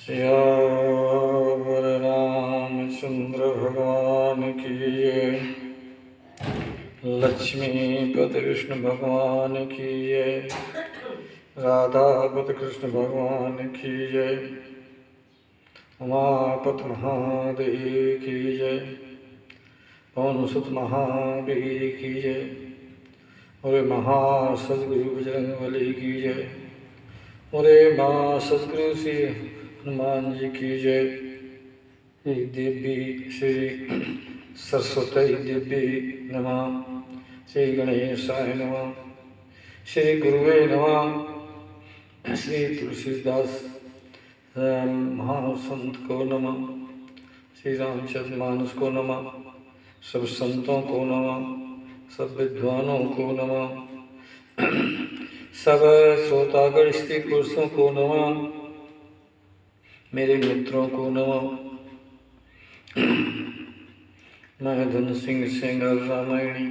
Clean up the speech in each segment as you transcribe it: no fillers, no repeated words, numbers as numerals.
सियावर रामचंद्र भगवान की जय। लक्ष्मीपति कृष्ण भगवान की जय। राधापति कृष्ण भगवान की जय। उमापति महादेव की जय। पवनसुत महावीर की जय। और महासदगुरु बजरंगबली की जय। और माँ सदगुरु श्री हनुमान जी की जय। देवी श्री सरस्वती देवी नमः। श्री गणेशाय नमः। श्री गुरुवे नमः। श्री तुलसीदास महासंत को नमः। श्री रामचंद्र मानस को नमः। सब संतों को नमः। सब विद्वानों को नमः। सब श्रोतागण स्त्री पुरुषों को नमः। मेरे मित्रों को नमः। मैं धन सिंह सेंगर रामायणी,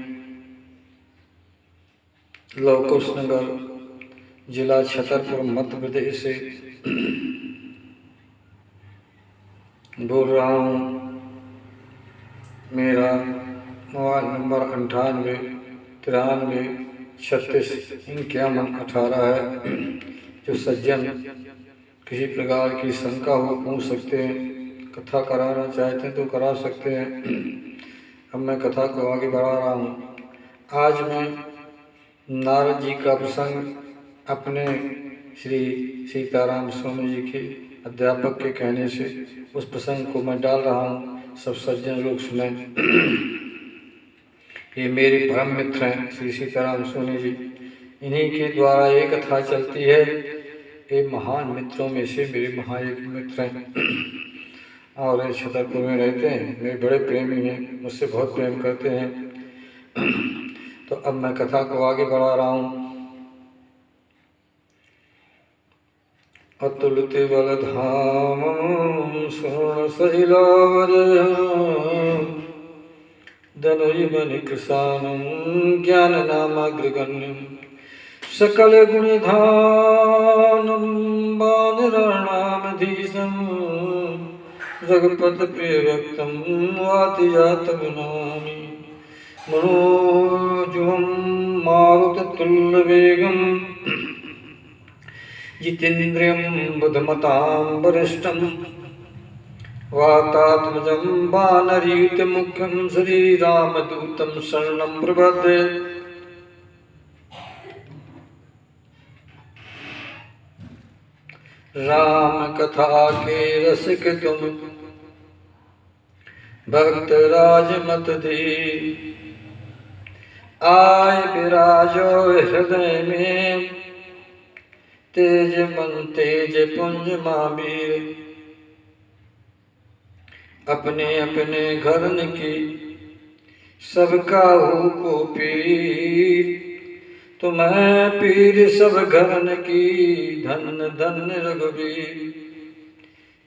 लवकुश नगर, जिला छतरपुर, मध्य प्रदेश से बोल रहा हूँ। मेरा मोबाइल नंबर 98 93 36 51 है। जो सज्जन किसी प्रकार की शंका हो पूछ सकते हैं। कथा कराना चाहते हैं तो करा सकते हैं। अब मैं कथा को आगे बढ़ा रहा हूँ। आज मैं नारद जी का प्रसंग अपने श्री सीताराम स्वामी जी के अध्यापक के कहने से उस प्रसंग को मैं डाल रहा हूँ। सब सज्जन लोग सुने। ये मेरे परम मित्र हैं श्री सीताराम स्वामी जी। इन्हीं के द्वारा ये कथा चलती है। ये महान मित्रों में से मेरे एक मित्र हैं और छतरपुर में रहते हैं। मेरे बड़े प्रेमी हैं, मुझसे बहुत प्रेम करते हैं। तो अब मैं कथा को आगे बढ़ा रहा हूँ। अतुलित बलधाम स्वर्ण सलिलावरयम् धनुजमणि कृशानं ज्ञान नामाग्रगण्यं सकल गुणधानं वानराणामधीशं रघुपत प्रिय भक्तं वातिजातं नमामि। मनोजवं मारुततुल्यवेगं जितेन्द्रियं बुद्धिमतां वरिष्ठं वातात्मजं वानरयूथमुख्यं श्रीरामदूतं शरणं प्रपद्ये। राम कथा के रसिक तुम भक्त राज मत दी। आय विराजो हृदय में तेज मन तेज पुंज महावीर। अपने अपने घरन की सबका हो को पीर। तुम्हें पीर सब घरन की धन धन रघुवीर।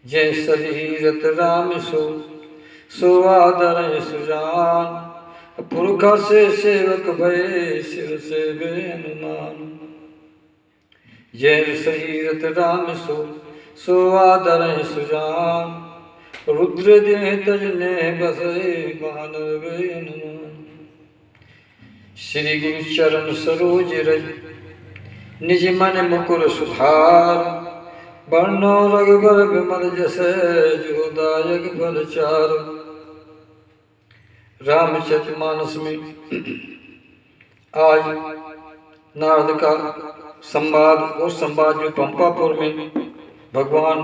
जय शरीरत राम सो आदर सुजान। पुरख से सेवक भय शिव से बे हनुमान। जय शरीरत राम सो आदर सुजान। रुद्र देह तजने बसे मानव बे हनुमान। श्री गुरु चरण सरोज रज निज मन मुकुर सुधार। वर्णो रघुबर विमल जसै जो दायक बल चार। रामचरितमानस में आज नारद का संवाद, वो संवाद जो पंपापुर में भगवान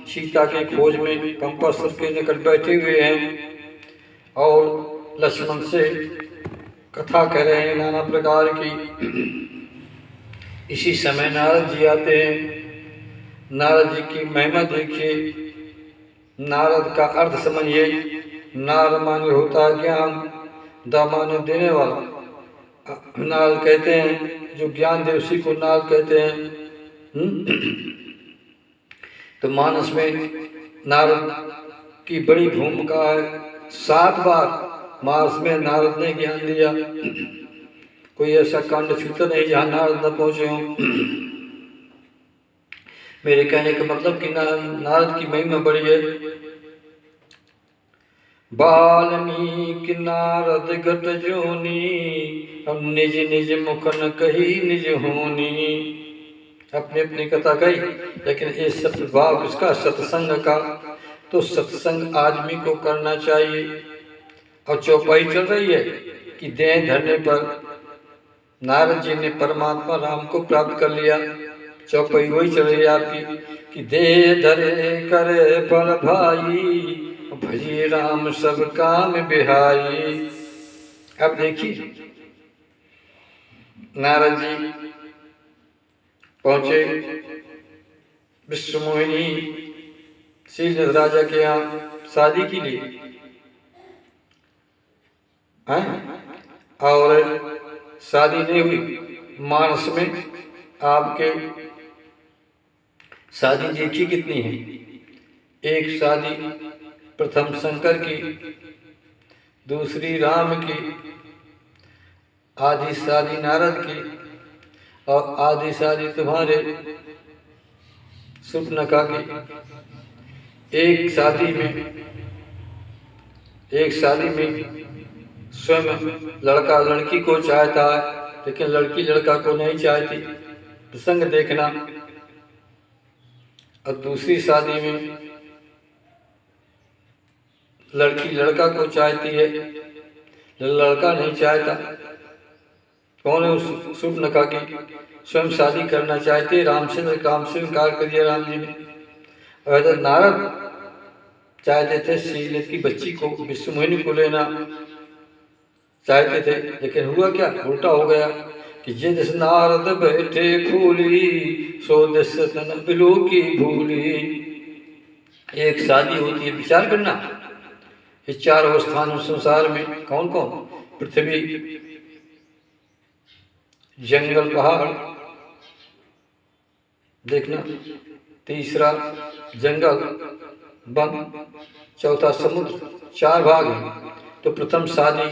सीता के खोज में पंपासुर के निकट बैठे हुए हैं और लक्ष्मण से कथा कह रहे हैं नाना प्रकार की। इसी समय नारद जी आते हैं। नारद जी की महिमा देखिए। नारद का अर्थ समझिए। नार माने होता है ज्ञान, दा माने देने वाला। नारद कहते हैं जो ज्ञान दे उसी को नारद कहते हैं। तो मानस में नारद की बड़ी भूमिका है। 7 बार मानस में नारद ने ज्ञान दिया। कोई ऐसा कांड छूटा नहीं जहाँ नारद न पहुँचे हों। मेरे कहने का मतलब कि नारद की महिमा बड़ी है। वाल्मीकि नारद गत जोनी, अब निज निज मुख न कही निज होनी। अपनी अपनी कथा कही, लेकिन ये सब भाव इसका सत्संग का। तो सत्संग आदमी को करना चाहिए। और चौपाई चल रही है कि देह धरने पर नारद जी ने परमात्मा राम को प्राप्त कर लिया। चौपाई वही चल रही है आपकी कि देह धरे करे फल भाई, भजी राम सब काम बिहाई। अब देखिए नारद जी पहुंचे विश्वमोहिनी श्रीनाथ राजा के यहाँ शादी के लिए और शादी नहीं हुई। मानस में आपके शादी देखी कितनी है। एक शादी प्रथम शंकर की, दूसरी राम की, आधी शादी नारद की और आधी शादी तुम्हारे सुपनका की। एक शादी में स्वयं लड़का लड़की को चाहता है, लेकिन लड़की लड़का को नहीं चाहती। प्रसंग देखना। और दूसरी शादी में लड़की लड़का को चाहती है, लड़का नहीं चाहता। कौन है उस सुपनका की? स्वयं शादी करना चाहते, रामचंद्र काम से इनकार कर दिया राम जी ने। और नारद चाहते थे श्रीनाथ की बच्ची को, विश्वमोहिनी को लेना चाहते थे, लेकिन हुआ क्या? उल्टा हो गया कि जिस देश नारद बैठे खूली, सो देश तन बिलो की भूली। एक शादी होती है, विचार करना। ये चार अवस्थान संसार में कौन कौन? पृथ्वी, जंगल, पहाड़ देखना, तीसरा जंगल, वन, चौथा समुद्र। चार भाग हैं। तो प्रथम शादी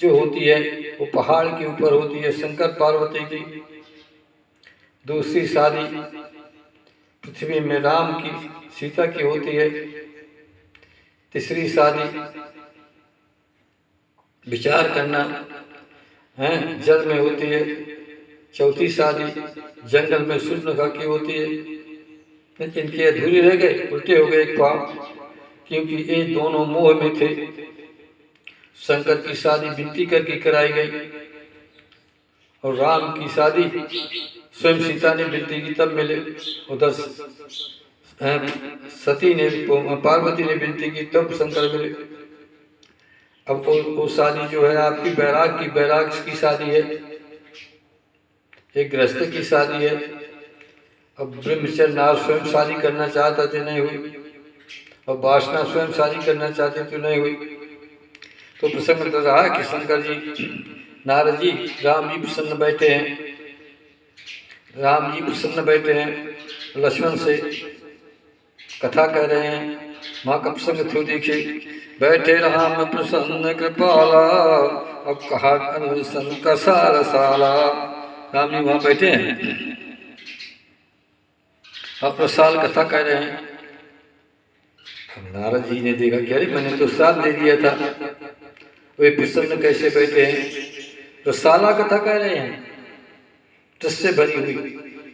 जो होती है वो पहाड़ के ऊपर होती है, शंकर पार्वती की। दूसरी शादी पृथ्वी में राम की, सीता की होती है। तीसरी शादी विचार करना है, जल में होती है। चौथी शादी जंगल में शूर्पणखा की होती है। इनके अधूरे रह गए, उल्टे हो गए एक पाव, क्योंकि ये दोनों मोह में थे। शंकर की शादी विनती करके कराई गई और राम की शादी स्वयं सीता ने विनती की तब मिले। उधर सती ने, पार्वती ने विनती की तब शंकर मिले। अब वो शादी जो है आपकी बैराग की शादी है, एक गृहस्थ की शादी है। अब ब्रह्मचर्य नार स्वयं शादी करना चाहता थे, नहीं हुई। और वासना स्वयं शादी करना चाहते थे, नहीं हुई। तो प्रसंग रहा कि शंकर जी, नारद जी, राम जी प्रसन्न बैठे हैं। राम जी प्रसन्न बैठे हैं, लक्ष्मण से कथा कह रहे हैं। माँ का प्रसंग थो देखिए। बैठे राम प्रसन्न कृपाला, अब कहा अनुसन का साला। राम जी वहाँ बैठे हैं, अब प्रसाद कथा कह रहे हैं। नारद जी ने देखा कि अरे मैंने तो साथ दे दिया था, वे प्रसन्न कैसे बैठे हैं? रसाला कथा कह रहे हैं, रस से भरी हुई।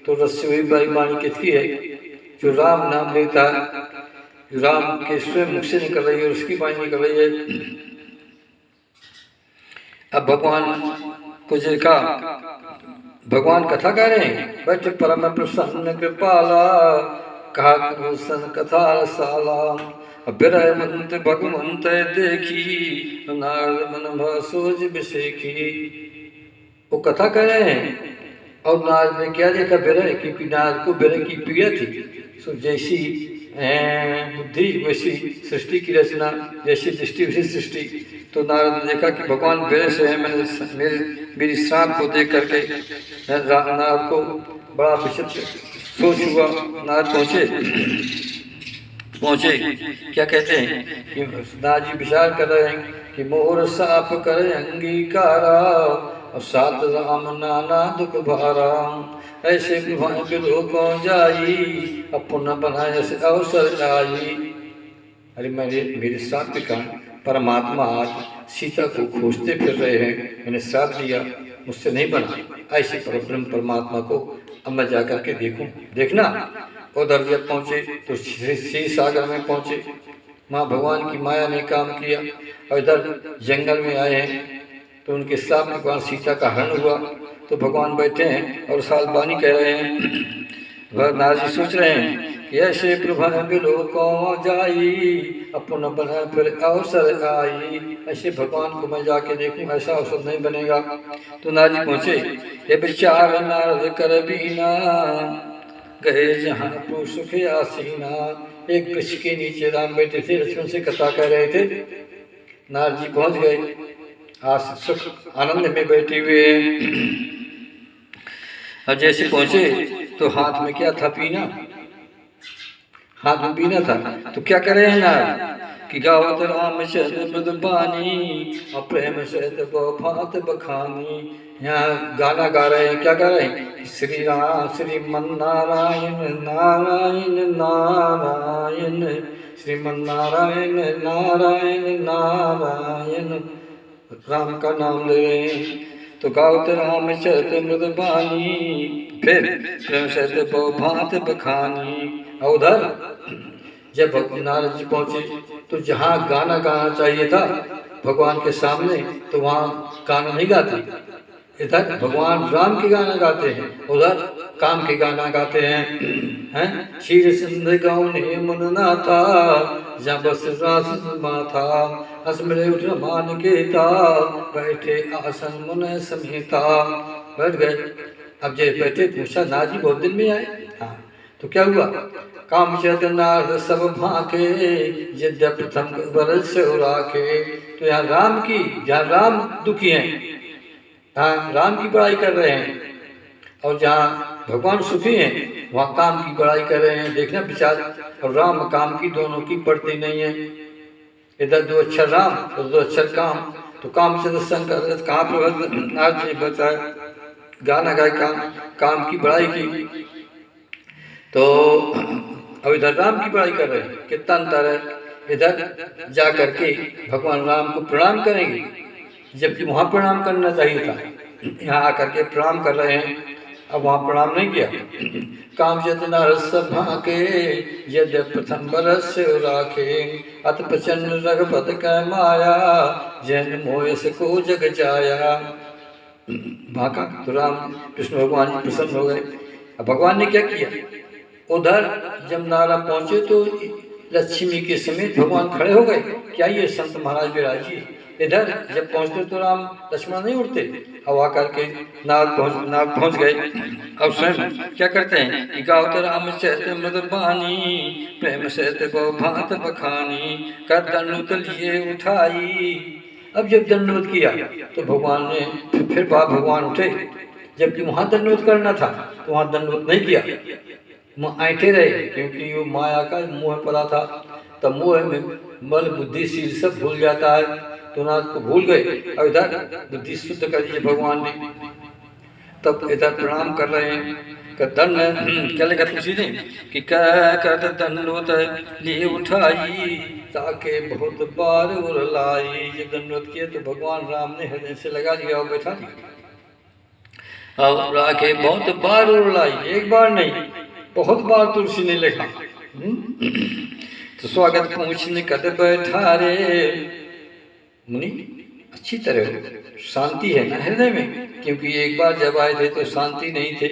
तो रस से हुई बड़ी वाणी किसकी है? जो राम नाम लेता है, राम के स्वयं मुख से निकल रही है, उसकी वाणी निकल रही है। अब भगवान को देखा, भगवान कथा कह रहे हैं, बैठे परम प्रसन्न कृपाला, कहा कथा रसाला। विरह मंत भगवंत देखी, नारद मन सोच बिसेखी। वो कथा कह रहे हैं और नारद ने क्या देखा? विरह, क्योंकि नारद को विरह की पीड़ा थी। सो जैसी बुद्धि वैसी सृष्टि की रचना, जैसी दृष्टि वैसी सृष्टि। तो नारद ने देखा कि भगवान विरह से है। मेरी श्राप को देख करके नारद को बड़ा विचित्र सोच हुआ। नारद पहुँचे क्या कहते हैं कि नारद जी विचार कर रहे हैं कि मोर साप करे अंगीकारा, और सात राम नाना दुख भारा। ऐसे विवाह बिलो को जाई, अपना बनाए से अवसर आई। अरे मेरे श्राप के कारण परमात्मा आज सीता को खोजते फिर रहे हैं। मैंने श्राप दिया, मुझसे नहीं बना। ऐसे परब्रह्म परमात्मा को अब मैं जाकर के देखूं। देखना उधर जब पहुंचे तो क्षीर सागर में पहुंचे। माँ भगवान की माया ने काम किया और इधर जंगल में आए हैं तो उनके श्राप के बाद सीता का हरण हुआ। तो भगवान बैठे हैं और साल बानी कह रहे हैं। नारद जी सोच रहे हैं कि ऐसे प्रभु बिलो को जाई, अपना बना फिर अवसर आई। ऐसे भगवान को मैं जाके देखूं, ऐसा अवसर नहीं बनेगा। तो नारद जी पहुंचे। ये विचार नारद कर बीना, गए जहाँ तो सुख आसीना। एक वृक्ष के नीचे राम बैठे थे, लक्ष्मण से कथा कह रहे थे। नारद जी पहुंच गए, आज सुख आनंद में बैठे हुए हैं। और जैसे पहुंचे तो हाथ में क्या था? पीना। हाथ में पीना था। तो क्या कर रहे हैं नारद कि गावत राम शरद बानी, और प्रेम सहित भात बखानी। यहाँ गाना गा रहे हैं। क्या गा रहे हैं? श्री राम श्रीमन नारायण नारायण नारायण, श्रीमन नारायण नारायण नारायण। राम का नाम ले रहे हैं। तो गावत राम चरित मृदबानी, फिर प्रेम सहित भात बखानी। और उधर जब नारद जी पहुंचे तो जहाँ गाना गाना चाहिए था भगवान के सामने, तो वहाँ गाना नहीं गाते। इधर भगवान राम के गाना गाते हैं, उधर काम के गाना गाते हैं। क्षीर सिंध गौने मुनना था, जहाँ बस रास माथा। असमरे उठ मान के था, बैठे आसन मुन समेता। बैठ गए। अब जब बैठे पूछा, नारद जी बहुत दिन में आए। हाँ, तो क्या हुआ? काम चंद नारद सब भाके, यद्य प्रथम बरस राखे। तो यहाँ राम की, जहाँ राम दुखी हैं, हाँ राम की बड़ाई कर रहे हैं, और जहाँ भगवान सुखी हैं वहाँ काम की बड़ाई कर रहे हैं। देखना विचार। और राम काम की दोनों की पड़ती नहीं है। इधर दो अक्षर राम और दो अक्षर काम। तो कामचंद्र शंकर कहाँ पर आज ने बताया, गाना गाय काम की बड़ाई की। तो अब इधर राम की बड़ाई कर रहे हैं। कितना अंतर है। इधर जा करके भगवान राम को प्रणाम करेंगे, जबकि वहाँ प्रणाम करना चाहिए था। यहाँ आकर के प्रणाम कर रहे हैं, अब वहाँ प्रणाम नहीं किया। काम जतना सभा के, यद्य प्रथम बरस राखे। अत प्रचंड रघुपत का माया, जैन मोयस को जग जाया। वहाँ का तो राम कृष्ण भगवान जी प्रसन्न हो गए। अब भगवान ने क्या किया? उधर जब नारा पहुंचे तो लक्ष्मी के समेत भगवान खड़े हो गए। क्या ये संत महाराज विराजी? इधर जब पहुंचते तो राम लक्ष्मण नहीं उठते। अब आकर के नारद पहुंच गए। अब स्वयं क्या करते हैं कि गावत राम चरित मृदबानी, प्रेम सहित भात बखानी। कर दंडोत लिए उठाई। अब जब दंडोत किया तो भगवान ने फिर भगवान उठे, जबकि वहां दंडोत करना था तो वहां दंडोत नहीं किया। ऐठे रहे, क्योंकि वो माया का मोह पड़ा था। तब मोह में बल बुद्धि शील सब भूल जाता है, तो नाथ को भूल गए। और इधर बुद्धि शुद्ध कर दी भगवान ने। तब इधर प्रणाम कर रहे हैं। दंड क्या लिखा तुलसी ने कि कर दंडोत लिए उठाई, ताके बहुत बार उरलाई। जब दंडोत किए तो भगवान राम ने हृदय से लगा लिया और बैठा दिया। अब राके बहुत बार उरलाई, एक बार नहीं बहुत बार तुलसी ने लिखा। तो स्वागत पूछने कद बैठा रे। मुनि अच्छी तरह शांति है ना हृदय में, क्योंकि एक बार जब आए थे तो शांति नहीं थे।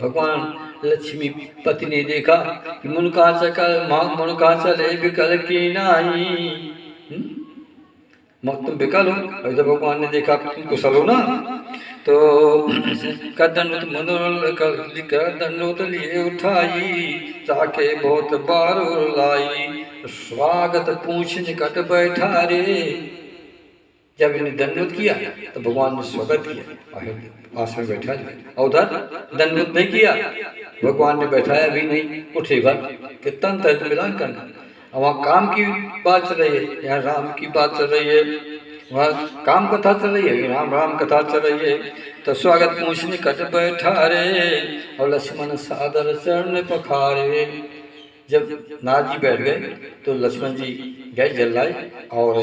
भगवान लक्ष्मी पति ने देखा कि मुन का चले विकल की नाई। तुम विकल हो, और जब भगवान ने देखा तुम कुशल हो ना, तो दंडोत लिए उठाई, ताके बहुत बार लाई। स्वागत पूछ निकट बैठा रे। जब इन्हें दंडोत किया तो भगवान ने स्वागत किया और पास में बैठा दिया। और उधर दंडोत नहीं किया, भगवान ने बैठाया भी नहीं, उठे भर। कितना अंतर मिलान करना। वहाँ काम की बात चल रही है, यहाँ राम की बात चल रही है। वहाँ काम कथा चल रही है, राम राम कथा चल रही है। तो स्वागत पूछने कट बैठा रे और लक्ष्मण सादर चरण पखारे। जब नारद जी बैठ गए तो लक्ष्मण जी गए जल लाए और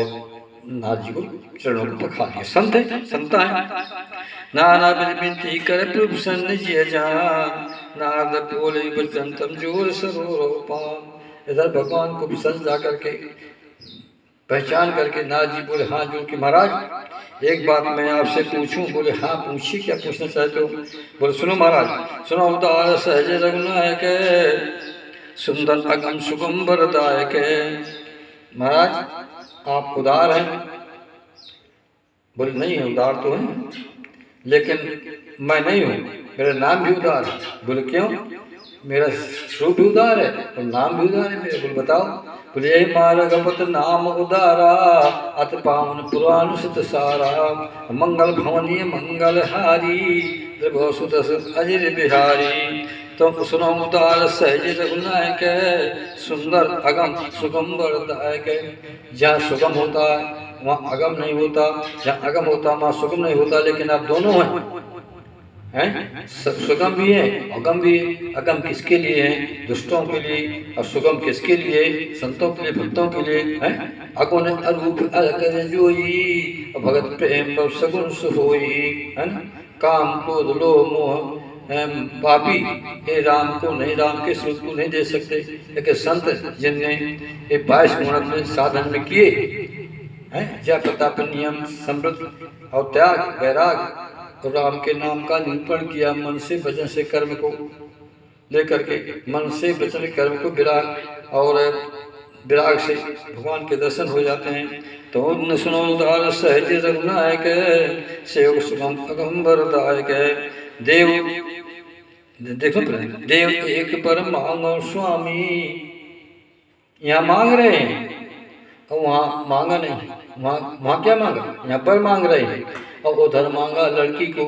नारद जी को चरणों को पखार दिया। संत है, संता है। नाना विनती कर प्रभु सन्निधिय जान, नारद बोले बचन तम जोर सरोवर पान। इधर भगवान को प्रसन्न जा करके पहचान करके नारद जी बोले हाँ जोड़ के महाराज एक बात मैं आपसे पूछूं। बोले हाँ पूछिए, क्या पूछना चाहते हो? बोले सुनो महाराज सुनो, उदार सहज रघुनायक सुंदर अगम सुगम वरदायक। महाराज आप उदार हैं? बोले नहीं उदार तो है, लेकिन मैं नहीं हूँ, मेरा नाम भी उदार है। बोले क्यों? मेरा स्वरूप भी उदार है और नाम भी उदार है मेरा। बोले बताओ। बोले मारगपत नाम उदारा अत पावन पुरानुसत सारा, मंगल भवनीय मंगल हारी त्रिभुवसुदस अजिर बिहारी। तो सुनो उदार सहज रघुनायक सुंदर अगम सुगम वरदायक। जहाँ सुगम होता है वहाँ अगम नहीं होता, जहाँ अगम होता वहाँ सुगम नहीं होता, लेकिन आप दोनों हैं, सुगम भी है अगम भी है। अगम किसके लिए है? दुष्टों के लिए। और सुगम किसके लिए? संतों के लिए, भक्तों के लिए है। अगुण अरूप अलग जोई भगत प्रेम सगुण सुहोई, है ना। काम क्रोध लोभ मोह पापी हे राम को नहीं, राम के स्वरूप को नहीं दे सकते। लेकिन संत जिनने ये 22 गुण साधन में किए हैं, जय प्रताप नियम समृद्ध और त्याग वैराग और राम के नाम का निरूपण किया, मन से वचन से कर्म को लेकर के, मन से वचन कर्म को विराग और विराग से भगवान के दर्शन हो जाते हैं। तो न सुनो उदार सहज रघुनायक सेवक सुगम अगम वरदायक। देव देखो देव एक पर मांगो स्वामी, यहाँ मांग रहे हैं और वहाँ मांगा नहीं। वहाँ क्या मांगा? यहाँ पर मांग रहे हैं। और उधर मांगा लड़की को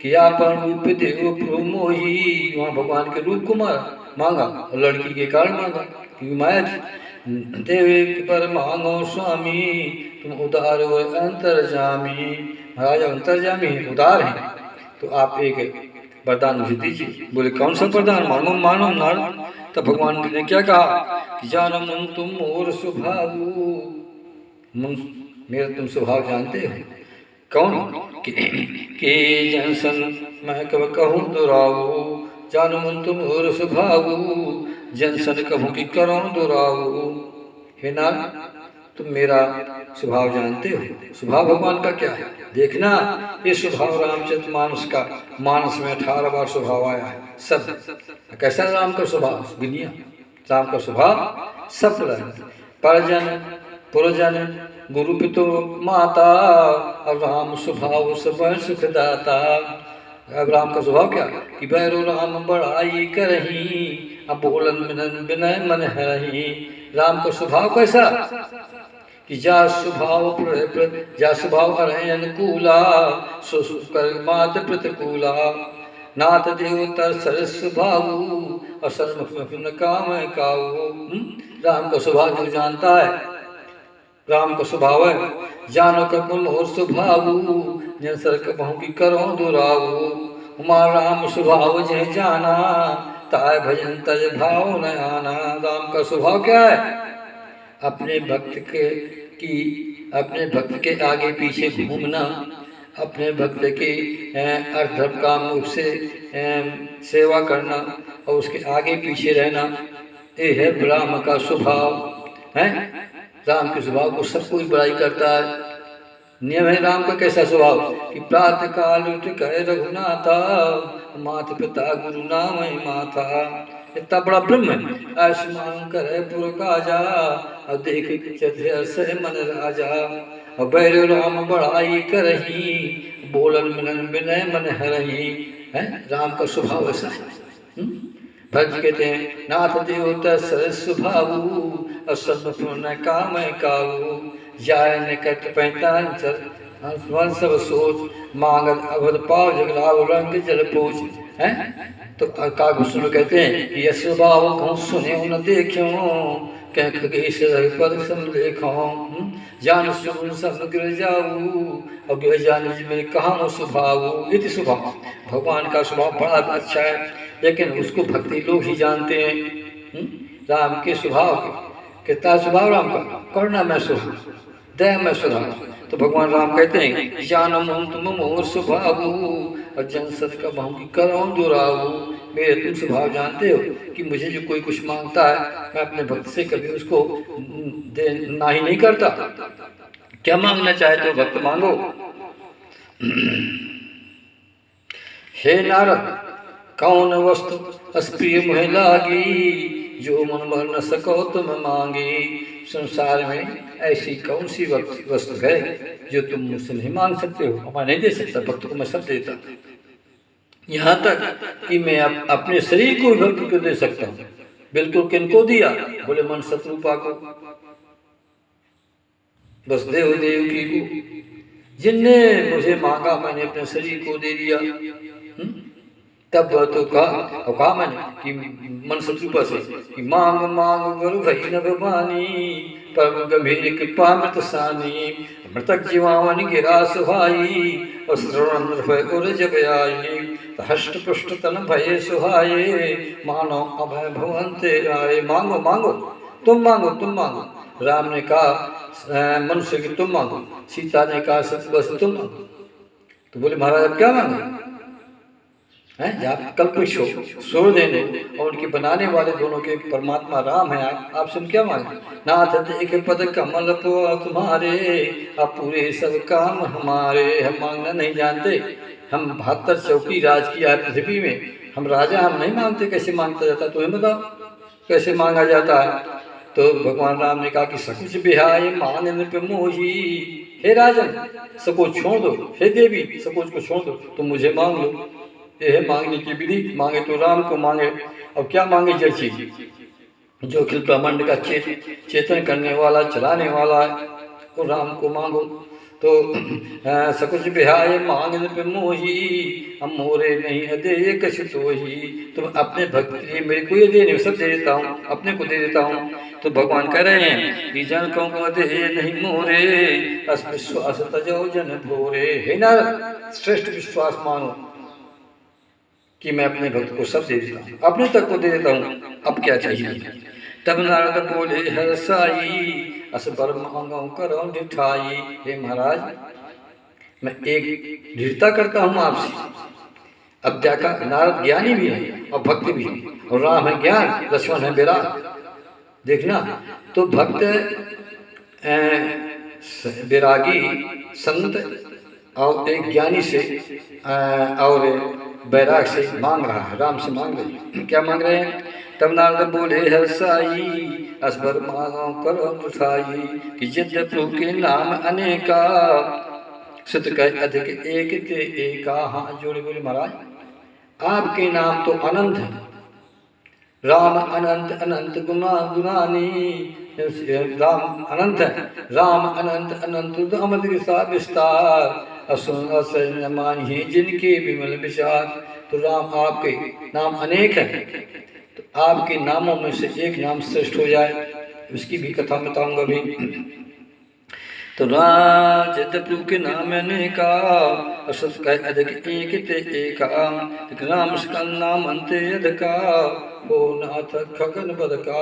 कि आपन रूप देव प्रभु मोही, वहाँ भगवान के रूप को मांगा और लड़की के कारण मांगा क्योंकि माया थी। देव एक पर मांगो स्वामी तुम उदार हो अंतर्जामी। महाराज अंतर्जामी है, उदार है, तो आप एक वरदान मुझे दीजिए। बोले कौन सा वरदान? मांगो मानो नारद। तो भगवान ने क्या कहा कि जानो मन तुम मोर स्वभावु, मेरा तुम स्वभाव जानते हो। कौन? कि जनसन मैं कब कहूँ दुराऊ, जानो मन तुम मोर स्वभावु जनसन कहूँ कि करो दुराऊ। हे नारद तुम मेरा स्वभाव जानते हो। स्वभाव भगवान का क्या है? देखना ये स्वभाव रामचरित मानस का, मानस में 18 बार स्वभाव आया है। सब कैसा राम का स्वभाव? दुनिया राम का स्वभाव सब परजन पुरजन गुरु पितो माता, अब राम स्वभाव सब सुखदाता। अब राम का स्वभाव क्या? कि बैरो राम बड़ाई करही अब बोलन मिलन विनय मन हरही। राम का स्वभाव कैसा? कि जा स्वभाव हरहि अनुकूला कर मात प्रतिकूला। नाथ देवतर सरस भावु असर काम काऊ। राम का स्वभाव जो जानता है, राम का स्वभाव है जानो कर मोर स्वभावु जन सर कहूँ की करो दुरावु। हमारा राम स्वभाव जय जाना ताय भजन तज भाव न आना। राम का स्वभाव क्या है? अपने भक्त के आगे पीछे घूमना, अपने भक्त के अर्थ काम मुख से सेवा करना और उसके आगे पीछे रहना, ये है राम का स्वभाव है। राम के स्वभाव को सब कोई बड़ाई करता है। नियम है राम का कैसा स्वभाव कि प्रातः काल उठ कहे रघुनाथा मात पिता गुरु नाम माथा। इतना बड़ा ब्रह्म है। आयुष्मान करे पुर काजा और देख से मन राजा। और बैर राम बड़ाई करही बोलन मिलन विनय मन हरही। है राम का स्वभाव ऐसा है। भज कहते हैं नाथ देवता सरस भावु और सर्वपूर्ण काम काऊ। जाय निकट पैतांचल सब सोच मांगत अवध पाव जगलाव रंग जल पूछ। है तो कागभूषण कहते हैं कि यह स्वभाव कहूँ सुने न देखो कह खगेश रह पर समलेखों जान सुन समग्र जाऊ और गिर जान में कहाँ स्वभाव इति स्वभाव। भगवान का स्वभाव बड़ा अच्छा है, लेकिन उसको भक्ति लोग ही जानते हैं। राम के स्वभाव कितना स्वभाव राम का, करुणामय स्वभाव, दयामय स्वभाव। तो भगवान राम कहते हैं जानम तुम मोर स्वभाव और जन सद का बहु करो दुराऊ। मेरे तुम स्वभाव जानते हो कि मुझे जो कोई कुछ मांगता है मैं अपने भक्त से कभी उसको ना ही नहीं करता। क्या मांगना चाहे तो भक्त मांगो। हे नारद कौन वस्तु अस्प्रिय मुहे लागी जो मन भर न सको तुम मांगे। संसार में ऐसी कौन सी वस्तु है जो तुम मुझसे नहीं मांग सकते हो। मैं नहीं दे सकता, भक्त को मैं सब देता। यहाँ तक कि मैं अपने शरीर को भक्त को दे सकता हूँ। बिल्कुल किनको दिया, बोले मन शत्रुपा को, वसुदेव देवकी को। जिनने मुझे मांगा मैंने अपने शरीर को दे दिया। तब तो कहा मैंने कि मन शत्रुपा से कि मांग मांग गुरु भई न भवानी पर गंभीर कृपा मृत सानी। मृतक जीवावन गिरा सुहाई और श्रवण और जब आई हष्ट पुष्ट तन भय सुहाये मानो अभय भवंते आए। मांगो मांगो तुम मांगो तुम मांगो। राम ने कहा मनुष्य की तुम मांगो, सीता ने कहा शत्रुपा से तुम मांगो। तो बोले महाराज अब क्या मांगे हैं। आप कल पूछो सूर्यदेव और उनके बनाने वाले दोनों के परमात्मा राम है, आपसे हम क्या मांगे। नाथ देख पद कमल पो तुम्हारे अब पूरे सब काम हमारे। हम मांगना नहीं जानते, हम 72 चौकी राज किया है पृथ्वी में, हम राजा हम नहीं मांगते। कैसे मांगता जाता तुम्हें बताओ कैसे मांगा जाता है। तो भगवान राम ने कहा कि सकुच बिहाय मांगन पे मोही। हे राजन सकोच छोड़ दो, हे देवी सकोच को छोड़ दो, तुम मुझे मांग लो। ये है मांगने की विधि। मांगे तो राम को मांगे। अब क्या मांगे जड़ चीज जो अखिल ब्रह्मांड का चेतन करने वाला चलाने वाला है, तो राम को मांगो। तो सकुच बिहाय मांगन पे मोही हम मोरे नहीं अदे कछ तो ही। तुम अपने भक्त के लिए मेरे को ये दे नहीं, सब दे देता हूँ, अपने को दे देता हूँ। तो भगवान कह रहे हैं कि जन को दे नहीं मोरे अस विश्वास तजो जन भोरे। हे नारद श्रेष्ठ विश्वास मानो कि मैं अपने भक्त को सब दे देता हूँ, अपने तक को दे देता हूँ, अब क्या चाहिए। तब नारद बोले हरसाई अस बर मांगो करो ढिठाई। हे महाराज मैं एक दृढ़ता करता हूँ आपसे। अब क्या कहा, नारद ज्ञानी भी है और भक्त भी है, और राम है ज्ञान, लक्ष्मण है विराग। देखना तो भक्त विरागी संत और एक ज्ञानी से और बैराग से मांग रहा है, राम से मांग रहे हैं। क्या मांग रहे हैं। तब नारद बोले हर्षाई असबर मांगो करो उठाई कि जिद्द प्रभु के नाम अनेका सुत कह अधिक एक ते एका। हाथ जोड़े बोले महाराज आपके नाम तो अनंत है, राम अनंत अनंत गुना गुनानी। राम अनंत है, राम अनंत अनंत अमृत विस्तार असुन मानिए जिनके विमल विचार। तो राम आपके नाम अनेक हैं, तो आपके नामों में से एक नाम श्रेष्ठ हो जाए, उसकी भी कथा बताऊंगा अभी। तो राज प्रभु के नाम अनेका असत का अधिक एक ते एका। राम का नाम अंत अधिका हो नाथ खगन बद का।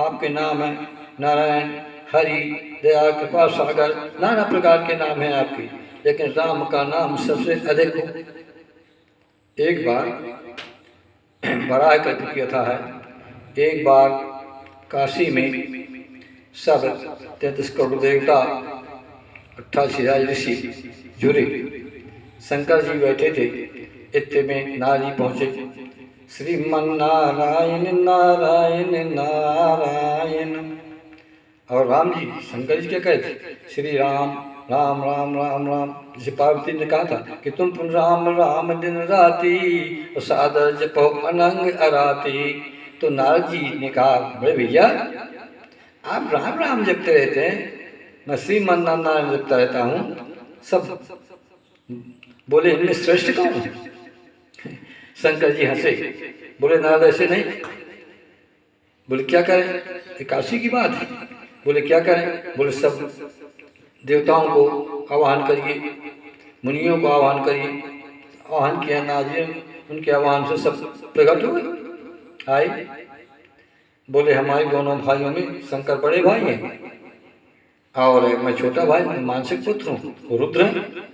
आपके नाम है नारायण, हरि, दया, कृपा सागर, नाना प्रकार के नाम हैं आपके, लेकिन राम का नाम सबसे अधिक हो। एक बार बड़ा कल्प की कथा है। एक बार काशी में सब 33 करोड़ देवता 88,000 ऋषि जुड़े, शंकर जी बैठे थे। इतने में नारी पहुँचे, श्रीमन नारायण नारायण नारायण। और राम जी, शंकर जी क्या कहते, श्री राम राम राम राम राम। जैसे पार्वती ने कहा था कि तुम राम राम दिन राती और सादर जपो अनंग अराती। तो नारद जी ने कहा बड़े भैया आप राम राम जपते रहते हैं, मैं श्रीमन नारायण जपता रहता हूँ। सब बोले इनमें श्रेष्ठ कौन है। शंकर जी हंसे, बोले नारद ऐसे नहीं, बोले क्या करें, ये काशी की बात है। बोले क्या करें, बोले सब देवताओं को आह्वान करिए, मुनियों को आह्वान करिए। आह्वान किया, नाजिम उनके आह्वान से सब प्रकट हुए, आए। बोले हमारे दोनों भाइयों में शंकर बड़े भाई हैं और मैं छोटा भाई, मैं मानसिक पुत्र हूँ, रुद्र हैं।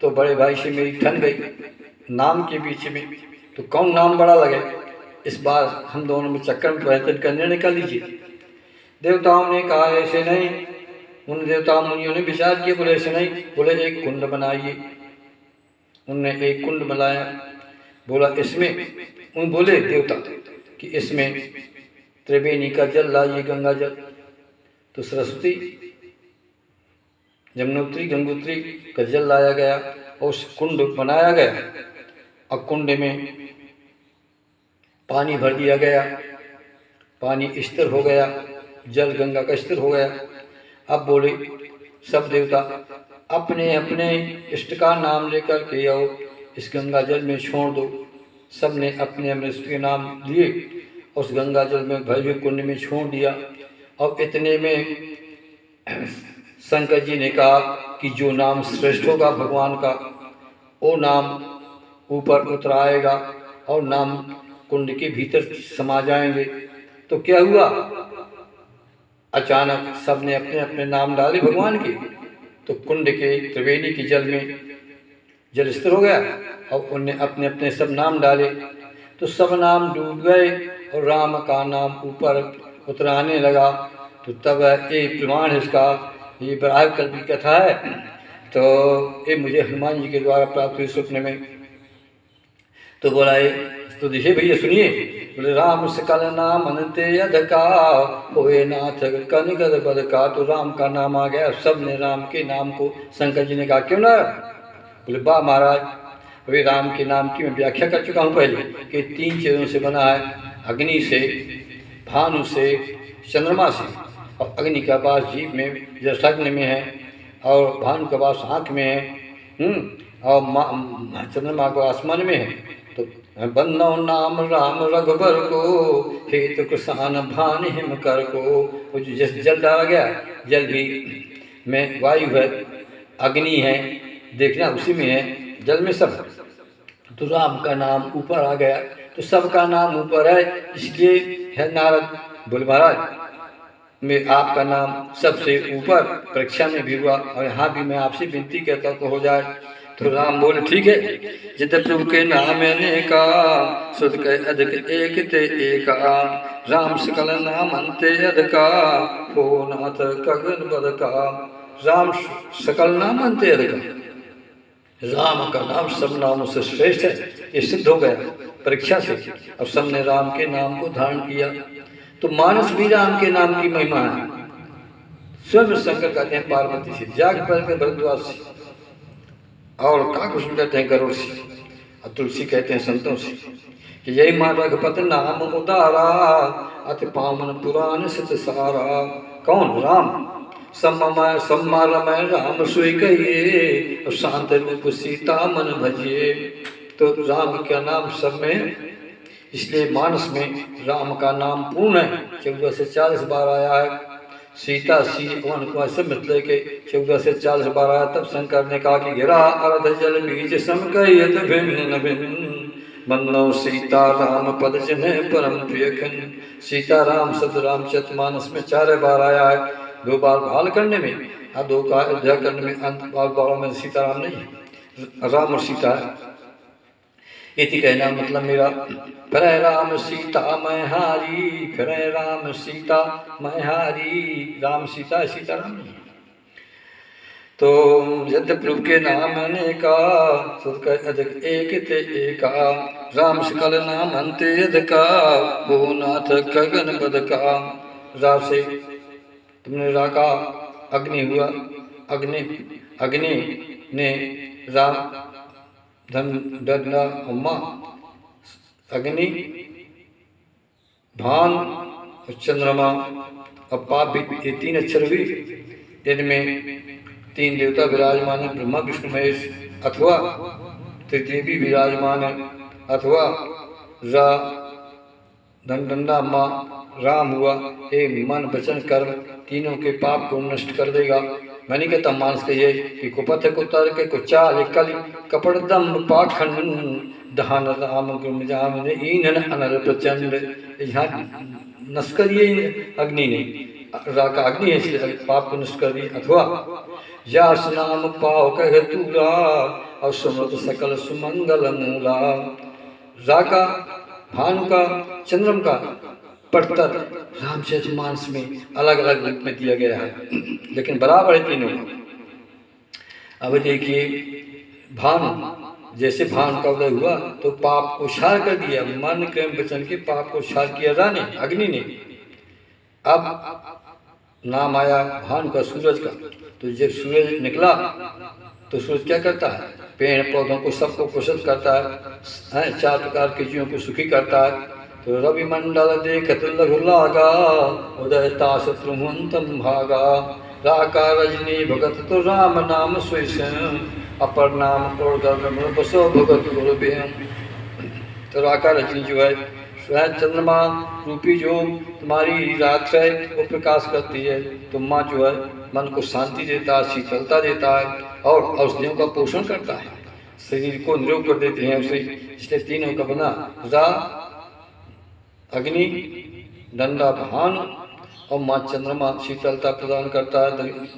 तो बड़े भाई से मेरी ठन गई नाम के पीछे में, तो कौन नाम बड़ा लगे, इस बार हम दोनों में चक्कर में बेहतर का निर्णय कर लीजिए। देवताओं ने कहा ऐसे नहीं, उन देवता मुनियों ने विचार किया, बोले ऐसे नहीं, बोले एक कुंड बनाइए। उनने एक कुंड बनाया, बोला इसमें, उन बोले देवता कि इसमें त्रिवेणी का जल लाइए, गंगा जल। तो सरस्वती यमुनोत्री गंगोत्री का जल लाया गया और उस कुंड बनाया गया। अब कुंड में पानी भर दिया गया, पानी स्थिर हो गया, जल गंगा का स्थिर हो गया। अब बोले सब देवता अपने अपने इष्ट का नाम लेकर के आओ, इस गंगा जल में छोड़ दो। सब ने अपने अपने इष्ट के नाम लिए, उस गंगा जल में भव्य कुंड में छोड़ दिया। और इतने में शंकर जी ने कहा कि जो नाम श्रेष्ठ होगा भगवान का, वो नाम ऊपर उतर आएगा और नाम कुंड के भीतर समा जाएंगे। तो क्या हुआ, अचानक सबने अपने अपने नाम डाले भगवान के, तो कुंड के त्रिवेणी के जल में जल स्थिर हो गया और उनने अपने अपने सब नाम डाले। तो सब नाम डूब गए और राम का नाम ऊपर उतराने लगा। तो तब ये प्रमाण है इसका, ये बराह कल्प की कथा है। तो ये मुझे हनुमान जी के द्वारा प्राप्त हुई स्वप्न में। तो बोला ये तो देखिए भैया सुनिए, बोले राम सकल नाम अनंत अधका होए नाथ कनगद बद का। तो राम का नाम आ गया, सब ने राम के नाम को, शंकर जी ने कहा क्यों ना, बोले वाह महाराज, अभी राम के नाम की मैं व्याख्या कर चुका हूँ पहले कि 3 चीज़ों से बना है, अग्नि से, भानु से, चंद्रमा से। और अग्नि का वास जीव में जसग्न में है और भानु का वास आँख में है, और चंद्रमा को आसमान में है। तो बंदो नाम राम रघुबर को हेतु कुसान भान हिम कर को। वो जो जल डाला गया, जल भी में वायु है, अग्नि है, देखना उसी में है, जल में सब। तो राम का नाम ऊपर आ गया, तो सबका नाम ऊपर है, इसलिए है नारद बोले महाराज मैं आपका नाम सबसे ऊपर परीक्षा में भी हुआ और यहाँ भी मैं आपसे विनती करता हूँ तो हो जाए। तो राम बोले ठीक है, जित प्रभु के नाम का सुध के अधिक एक ते एक राम सकल नाम अंते अधिका हो नाथ गगन बद का। राम सकल नाम अंते अधिका, राम का नाम सब नामों से श्रेष्ठ है, ये सिद्ध हो गया परीक्षा से। अब सबने राम के नाम को धारण किया। तो मानस भी राम के नाम की महिमा है। स्वयं शंकर कहते हैं पार्वती से, जाग कहते हैं भरद्वाज से, और काकुष्ण कहते हैं गरुड़ से, और तुलसी कहते हैं संतों से कि यही माँ रघुपत नाम उदारा अति पावन पुराण सित सारा। कौन, राम। सम्मा रमय राम सोई कहिए और शांत रूप सीता मन भजिए। तो राम का नाम सब में, इसलिए मानस में राम का नाम पूर्ण है, 14 से 40 बार आया है। सीता सी वन को सब मतलब के 14 से 40 बार आया। तब शंकर ने कहा कि गिरा अर्ध जल बीज सम कहियत भिन्न भिन्न बन्नो सीता राम पद जिन्हें परम प्रिय खन। सीता राम शब्द रामचरित मानस में 4 बार आया है, 2 बार बालकांड में और 2 का अयोध्याकांड में। अंत बारों में सीताराम नहीं, राम और सीता है। इति कहना मतलब मेरा, फिर राम सीता मैं हारी, फिर राम सीता मैं हारी। राम सीता है, सीता राम नहीं। तो यद प्रभु के नाम ने का सुध कर अधिक एक ते एका राम सकल नाम अंते अधिका वो नाथ गगन बद का। रा से तुमने रा का अग्नि हुआ, अग्नि ने राम धन डरना उम्मा अग्नि भान और चंद्रमा और पाप भी, ये 3 अक्षर हुई। इनमें 3 देवता विराजमान है, ब्रह्मा विष्णु महेश, अथवा तृतीय भी विराजमान है, अथवा रा धन डंडा अम्मा राम हुआ, ये मन वचन कर्म तीनों के पाप को नष्ट कर देगा। मैं नहीं कहता मानस कहिए कि कुपथ कुतर के कुचाल कल कपड़ दम पाखंड दहान राम गुण जाम ईन अनर प्रचंड। यहाँ नष्ट करिए अग्नि ने, राका अग्नि है इसलिए पाप को नष्ट कर दिए। अथवा यास नाम पाओ कह तूला और सुमृत सकल सुमंगल मूला। राका, भानु का, चंद्रम का पड़तर रामचरितमानस में अलग अलग रूप में दिया गया है, लेकिन बराबर है तीनों। अब देखिए भानु, जैसे भानु का उदय हुआ तो पाप को क्षार कर दिया, मन क्रम वचन के पाप को क्षार किया राने अग्नि ने। अब नाम आया भानु का, सूरज का। तो जब सूरज निकला तो सूरज क्या करता है? पेड़ पौधों को सबको पोषित करता है, 4 प्रकार के जीवों को सुखी करता है। तो रवि मंडल देखत लघु लागा उदयता शत्रुहंतम भागा। राका रजनी भगत तो राम नाम स्वयं अपर नाम और बसो भगत गुरुबेम। तो राका रजनी जो है स्वयं चंद्रमा रूपी जो तुम्हारी रात है वो प्रकाश करती है। तो माँ जो है मन को शांति देता है, शीतलता देता है और औषधियों का पोषण करता है, शरीर को निरोग कर देते हैं उसे। इसलिए तीनों का बना रा अग्नि, डंडा भानु और माँ चंद्रमा शीतलता प्रदान करता है,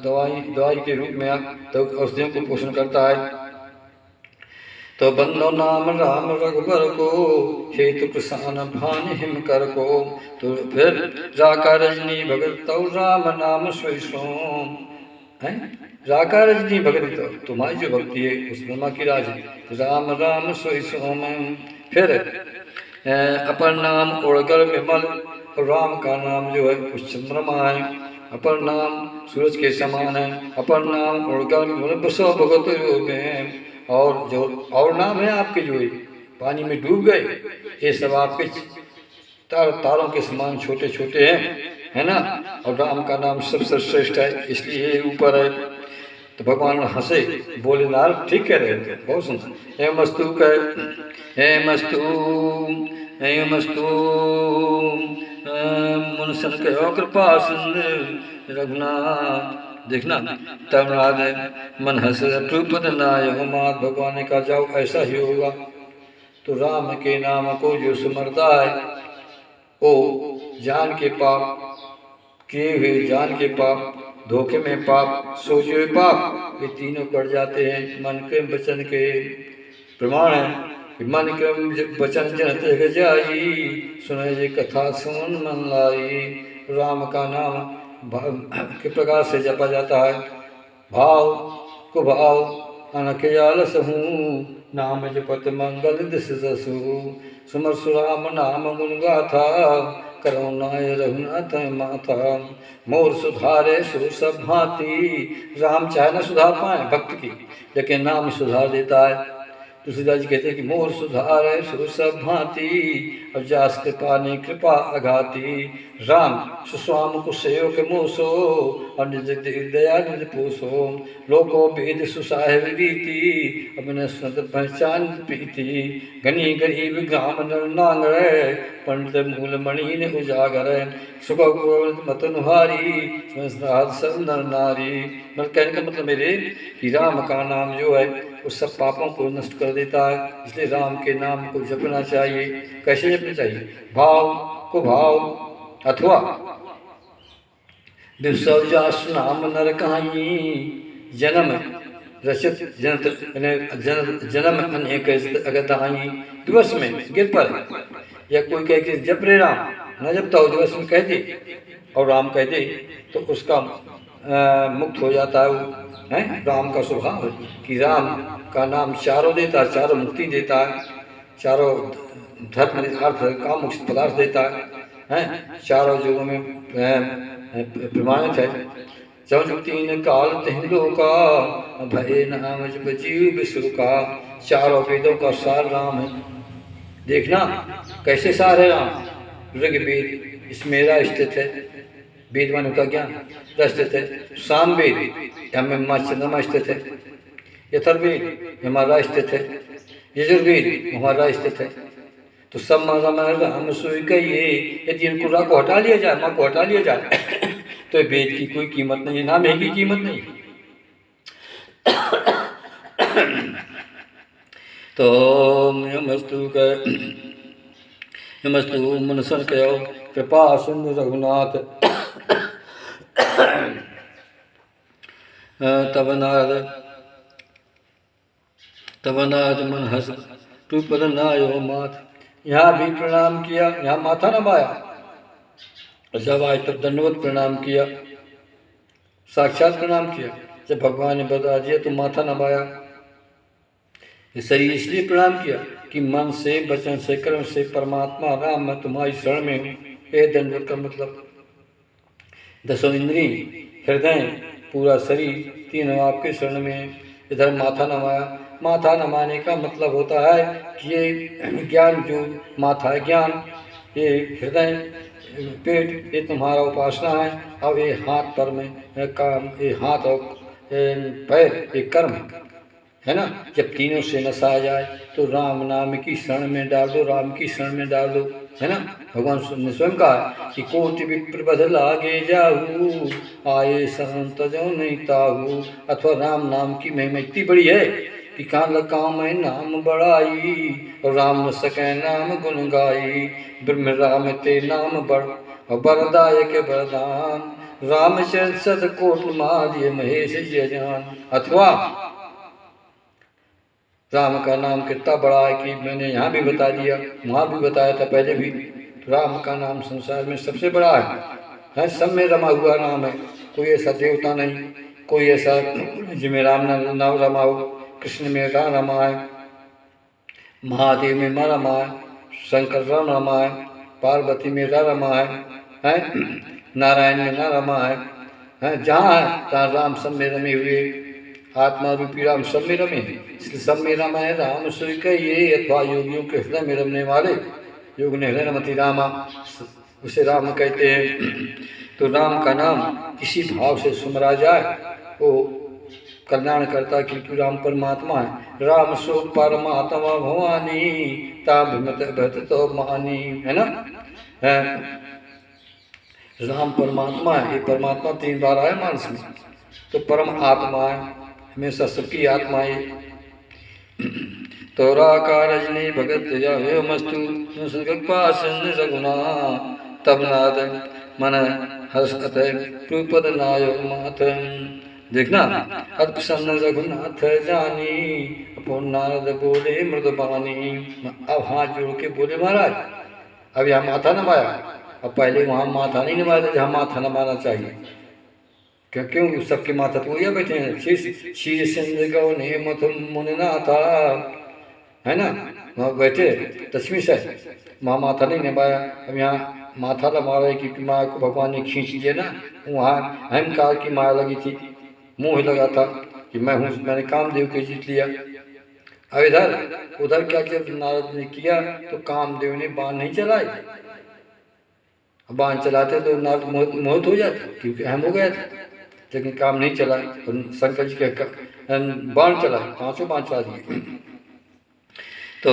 दवाई के रूप में तो औषधियों को पोषण करता है। तो बंदो नाम राम रघुबर को हेतु प्रसान भान हिम कर को। तो फिर राका रजनी भगत तो राम नाम सोई सोम है। राका रजनी भगत तो तुम्हारी जो भक्ति है उस ब्रह्मा की राज है। राम राम सोई सोम। फिर अपर नाम उड़गर विमल, राम का नाम जो है उस चंद्रमा है। अपर नाम सूरज के समान है। अपर नाम उड़गर विमल बसो भगत में। और जो और नाम है आपके जो पानी में डूब गए, ये सब आपके तारों के समान छोटे छोटे हैं, है ना। और राम का नाम सबसे श्रेष्ठ है, इसलिए ऊपर है। तो भगवान हंसे, बोले नारद ठीक कह रहे थे, बहुत सुंदर। हे मस्तु कह हे मस्तु मुनसन कहो कृपा सिंधु रघुनाथ। देखना तब मन हंस प्रपद नाय मात। भगवान ने कहा जाओ ऐसा ही होगा। तो राम के नाम को जो सुमरता है वो जान के पाप किए हुए, जान के पाप, धोखे में पाप, सोचे हुए पाप, ये तीनों कट जाते हैं। मन के वचन के प्रमाण है। मन क्रम वचन जन जाई सुने जे कथा सुन मन लाई। राम का नाम के प्रकार से जपा जाता है। भाव को भाव अनखयालस हूँ नाम जपत मंगल दिस जसु। सुमर सुराम नाम गुण गाथा करुणाय रघुनाथ माथा। मोर सुधारे सु सब भांति। राम चाहे न सुधार पाए भक्त की, लेकिन नाम सुधार देता है। तुलसीदास जी कहते हैं कि मोर सुधार है सु सब भांति अब जास कृपा ने कृपा अघाती। राम सुस्वाम को सेवक मोसो और निज दया निज पोसो। लोको भेद सुसाहेब रीति अपने सुनत पहचान प्रीति। गनी गरीब ग्राम नर नांगर पंडित मूल मणि ने उजागर। सुख मत नुहारी सब नर नारी। मतलब कहने का मतलब मेरे कि राम का नाम जो है उस सब पापों को नष्ट कर देता है। इसलिए राम के नाम को जपना चाहिए। कैसे जपना चाहिए? भाव को भाव अथवा विसर्जास नाम नर कहाई। जन्म रचित जन्म अनेक अगताई। दिवस में गिर पर या कोई कहे कि जप रे राम, न जपता हो दिवस में कह दे और राम कह दे तो उसका मुक्त हो जाता है। वो है राम का स्वभाव है कि राम का नाम चारों देता है, चारों मुक्ति देता है, चारों धर्म अर्थ काम मुक्त पदार्थ देता है, चारों युगों में प्रमाणित है। जब तीन काल तिहलो का भय नाम जब जीव विश्व का। चारों वेदों का सार राम है। देखना कैसे सार है राम। ऋग्वेद इसमें स्थित है, वेद माने का ज्ञान स्थित है। सामवेद हमें माँ चंद्रमा स्थित है। यथर्वेद हमारा स्थित है। यजुर्वेद हमारा स्थित है। तो सब रम राम सोई कहिए। यदि इनको रा को हटा लिया जाए, माँ को हटा लिया जाए तो ये वेद की कोई कीमत नहीं है, नाम है की कीमत नहीं। तो यमस्तु मनसन कहो कृपा सिंधु रघुनाथ। तब नारद मन हंस तू पद नायो माथ। यहाँ भी प्रणाम किया, यहाँ माथा नवाया, जब आए तब दंडवत प्रणाम किया, साक्षात प्रणाम किया। जब भगवान ने बता दिया तो माथा नवाया। शरीर इसलिए प्रणाम किया कि मन से, वचन से, कर्म से परमात्मा राम मैं तुम्हारी शरण में हूँ। ये दंडवत का मतलब दसों इंद्री, हृदय, पूरा शरीर तीनों आपके शरण में है। इधर माथा नवाया। माथा नवाने का मतलब होता है कि ये ज्ञान, जो माथा है ज्ञान, ये हृदय, पेट, ये तुम्हारा उपासना है। अब ये हाथ पर में काम, ये हाथ और पैर ये कर्म है ना। जब तीनों से नसा जाए तो राम नाम की शरण में डाल दो, राम की शरण में डाल दो, है ना। भगवान ने स्वयं कहा कि कोटि विप्र बध लागे जाऊ, आए संत जो नहीं ताऊ। अथवा राम नाम की महिमा इतनी बड़ी है कि कान लगाऊं मैं नाम बढ़ाई, और राम न सके नाम गुण गाई। ब्रह्म राम ते नाम बड़ और बरदायक वरदान, रामचंद्र सत कोट मारिय महेश जय जान। अथवा राम का नाम कितना बड़ा है कि मैंने यहाँ भी बता दिया, वहाँ भी बताया था पहले भी। राम का नाम संसार में सबसे बड़ा है, सब में रमा हुआ नाम है। कोई ऐसा देवता नहीं, कोई ऐसा जिसमें राम नाम रमा हो। कृष्ण में राम रमा है, महादेव में माँ रमा है, शंकर राम रमा है, पार्वती में रा रमा है, नारायण में ना रमा है, जहाँ है तहाँ राम सब में रमे हुए। आत्मा रूपी राम सब में रमे, इसलिए सब में रमा है राम सोई कहिए। अथवा योगियों के हृदय में रमने वाले, योग ने हृदय रमति रामा, उसे राम कहते हैं। तो राम का नाम किसी भाव से सुमरा जाए वो कल्याण करता, क्योंकि राम परमात्मा है। राम सो परमात्मा भवानी, ताभिमत तो मानी, है ना। राम परमात्मा है, ये परमात्मा 3 बार आया मानस में। तो परम आत्मा है, हमेशा सबकी आत्मा है। तो रजनी भगत जावे मस्तु पासन रघुना, तब नाद मन हर्षत प्रपद नायो मात। देखना, अत प्रसन्न रघुनाथ जानी, अपन नारद बोले मृदबानी। अब हाथ जोड़ के बोले महाराज, अब यहाँ माथा नवाया, अब पहले वहाँ माथा नहीं नवाया था जहाँ माथा नवाना चाहिए। क्यों सबके माथा तो वही बैठे हैं। शीर सिंध गौ ने मथ मुनना था, है ना, वहाँ बैठे दशमी से वहाँ माथा नहीं नवाया। अब यहाँ माथा नवा रहे क्योंकि माँ को भगवान ने खींच लिया ना। वहाँ अहंकार की माया लगी थी, मोह लगा था कि मैं हूँ, मैंने कामदेव को जीत लिया। अब इधर उधर क्या किया नारद ने किया, तो कामदेव ने बाण नहीं चलाई। बाण चलाते तो नारद मोहित हो जाते क्योंकि अहम हो गया था, लेकिन काम नहीं चला। शंकर जी के बाण चला, 5 बाण चला दिए। तो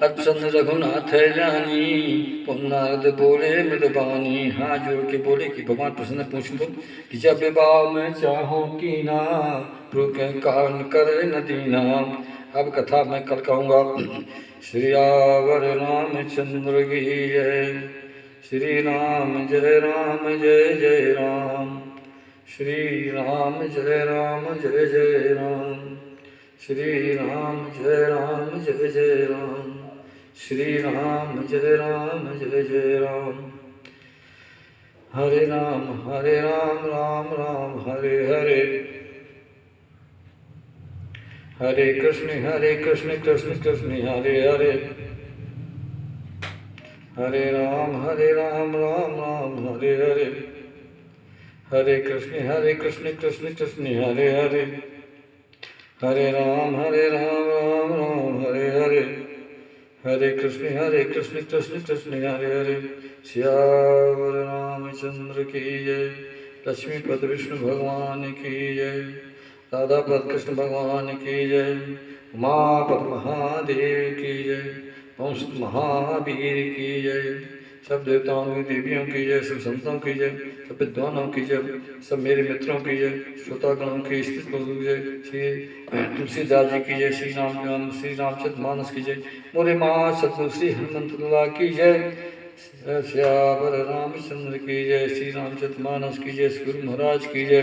अत्सन्न रघुनाथ जानी, नारद बोले मृदबानी। हाथ जोड़ के बोले कि भगवान प्रसन्न पूछ लो कि जब विवाह में चाहो की ना, के कारण करे न दीना। अब कथा मैं कल कहूँगा। श्री आवर रामचंद्र की जय, श्री राम जय राम जय जय राम, श्री राम जय राम जय जय राम, श्री राम जय राम जय जय राम, श्री राम जय राम जय जय राम। हरे राम राम राम हरे हरे, हरे कृष्ण कृष्ण कृष्ण हरे हरे, हरे राम राम राम हरे हरे, हरे कृष्ण कृष्ण कृष्ण हरे हरे, हरे राम राम राम हरे हरे, हरे कृष्ण कृष्ण कृष्ण हरे हरे। श्यावर रामचंद्र की जय, लक्ष्मीपद विष्णु भगवान की जय, राधापद कृष्ण भगवान की जय, उमापद महादेव की जय, ओम श्री महावीर की जय। सब देवताओं की देवियों की जय, सब संतों की जय, सब विद्वानों की जय, सब मेरे मित्रों की जय, श्रोतागणों की स्थित की जय, श्री तुलसीदास जी की जय, श्री रामचंद्र मानस की जय, मोरे माँ सतगुरु श्री हनुमंत लाल की जय, श्यावर रामचंद्र की जय, श्री रामचंद्र मानस की जय, श्री गुरु महाराज की जय।